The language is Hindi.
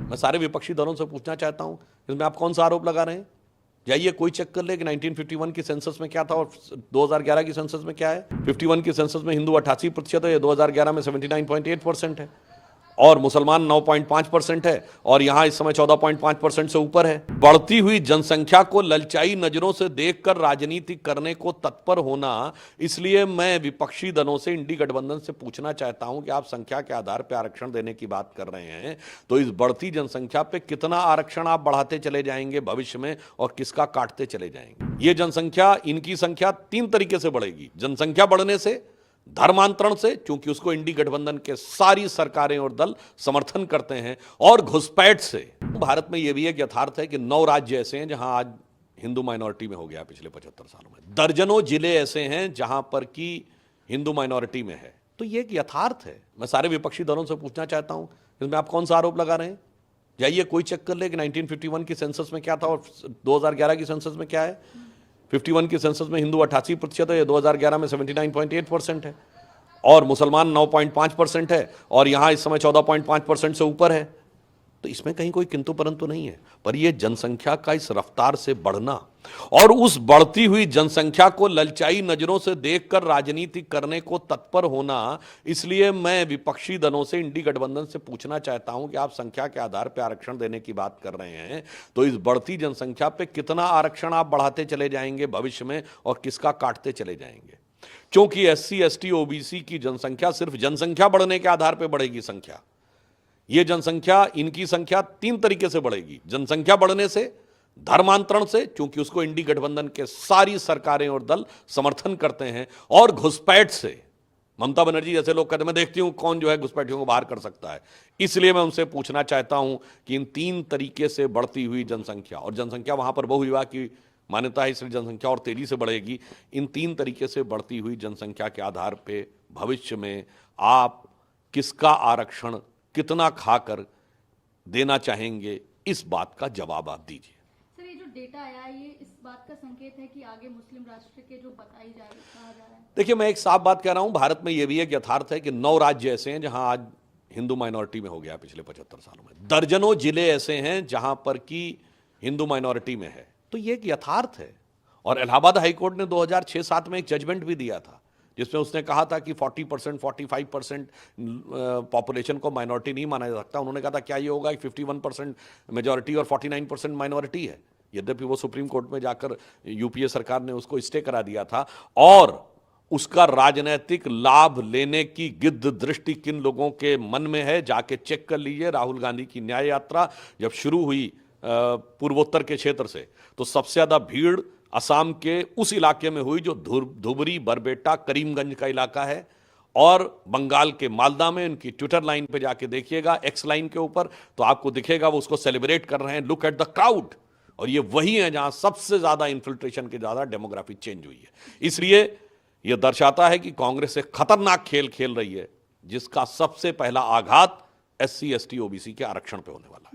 मैं सारे विपक्षी दलों से पूछना चाहता हूं, इसमें आप कौन सा आरोप लगा रहे हैं? जाइए कोई चेक कर ले कि 1951 की सेंसस में क्या था और 2011 की सेंसस में क्या है। 51 की सेंसस में हिंदू 88% है, 2011 में 79.8% है, और मुसलमान 9.5% है, और यहां इस समय 14.5% से ऊपर है। बढ़ती हुई जनसंख्या को ललचाई नजरों से देखकर राजनीति करने को तत्पर होना, इसलिए मैं विपक्षी दलों से, इंडी गठबंधन से पूछना चाहता हूं कि आप संख्या के आधार पर आरक्षण देने की बात कर रहे हैं, तो इस बढ़ती जनसंख्या पे कितना आरक्षण आप बढ़ाते चले जाएंगे भविष्य में और किसका काटते चले जाएंगे? ये जनसंख्या, इनकी संख्या 3 तरीके से बढ़ेगी। जनसंख्या बढ़ने से, धर्मांतरण से, क्योंकि उसको इंडी गठबंधन के सारी सरकारें और दल समर्थन करते हैं, और घुसपैठ से। भारत में यह भी एक यथार्थ है कि 9 राज्य ऐसे हैं जहां आज हिंदू माइनॉरिटी में हो गया पिछले 75 सालों में। दर्जनों जिले ऐसे हैं जहां पर कि हिंदू माइनॉरिटी में है। तो यह एक यथार्थ है। मैं सारे विपक्षी दलों से पूछना चाहता हूं, इसमें आप कौन सा आरोप लगा रहे हैं? जाइए कोई चेक कर ले कि 1951 की सेंसस में क्या था और 2011 की सेंसस में क्या है। 51 की सेंसस में हिंदू 88% है, 2011 में 79.8% है, और मुसलमान 9.5% है, और यहां इस समय 14.5% से ऊपर है। तो इसमें कहीं कोई किंतु परंतु नहीं है, पर यह जनसंख्या का इस रफ्तार से बढ़ना और उस बढ़ती हुई जनसंख्या को ललचाई नजरों से देखकर राजनीति करने को तत्पर होना, इसलिए मैं विपक्षी दलों से, इंडी गठबंधन से पूछना चाहता हूं कि आप संख्या के आधार पर आरक्षण देने की बात कर रहे हैं, तो इस बढ़ती जनसंख्या पे कितना आरक्षण आप बढ़ाते चले जाएंगे भविष्य में और किसका काटते चले जाएंगे? क्योंकि SC, ST, OBC की जनसंख्या सिर्फ जनसंख्या बढ़ने के आधार पर बढ़ेगी। संख्या, यह जनसंख्या, इनकी संख्या 3 तरीके से बढ़ेगी। जनसंख्या बढ़ने से, धर्मांतरण से, क्योंकि उसको इंडी गठबंधन के सारी सरकारें और दल समर्थन करते हैं, और घुसपैठ से। ममता बनर्जी जैसे लोग कहते हैं, मैं देखती हूं कौन जो है घुसपैठियों को बाहर कर सकता है। इसलिए मैं उनसे पूछना चाहता हूं कि इन 3 तरीके से बढ़ती हुई जनसंख्या, और जनसंख्या वहां पर बहुविवाह की मान्यता है, इसलिए जनसंख्या और तेजी से बढ़ेगी। इन 3 तरीके से बढ़ती हुई जनसंख्या के आधार पर भविष्य में आप किसका आरक्षण कितना खाकर देना चाहेंगे, इस बात का जवाब आप दीजिए। सर, ये जो डेटा आया है, ये इस बात का संकेत है कि आगे मुस्लिम राष्ट्र के जो कहा जा रहा है। देखिए, मैं एक साफ बात कह रहा हूं, भारत में यह भी एक यथार्थ है कि 9 राज्य ऐसे हैं जहां आज हिंदू माइनॉरिटी में हो गया पिछले 75 सालों में। दर्जनों जिले ऐसे हैं जहां पर कि हिंदू माइनॉरिटी में है। तो यह एक यथार्थ है। और इलाहाबाद हाईकोर्ट ने 2006-07 में एक जजमेंट भी दिया था, जिसमें उसने कहा था कि 40%, 45% पॉपुलेशन को माइनॉरिटी नहीं माना जा सकता। उन्होंने कहा था क्या ये होगा कि 51% मेजॉरिटी और 49% माइनॉरिटी है। यद्यपि वो सुप्रीम कोर्ट में जाकर UPA सरकार ने उसको स्टे करा दिया था, और उसका राजनीतिक लाभ लेने की गिद्ध दृष्टि किन लोगों के मन में है, जाके चेक कर लीजिए। राहुल गांधी की न्याय यात्रा जब शुरू हुई पूर्वोत्तर के क्षेत्र से, तो सबसे ज्यादा भीड़ असम के उस इलाके में हुई जो धुबरी, बरबेटा, करीमगंज का इलाका है, और बंगाल के मालदा में। उनकी ट्विटर लाइन पे जाके देखिएगा, X लाइन के ऊपर, तो आपको दिखेगा वो उसको सेलिब्रेट कर रहे हैं। Look at the crowd. और ये वही है जहां सबसे ज्यादा इन्फिल्ट्रेशन के ज्यादा डेमोग्राफी चेंज हुई है। इसलिए यह दर्शाता है कि कांग्रेस एक खतरनाक खेल खेल रही है, जिसका सबसे पहला आघात SC, ST, OBC के आरक्षण पे होने वाला है।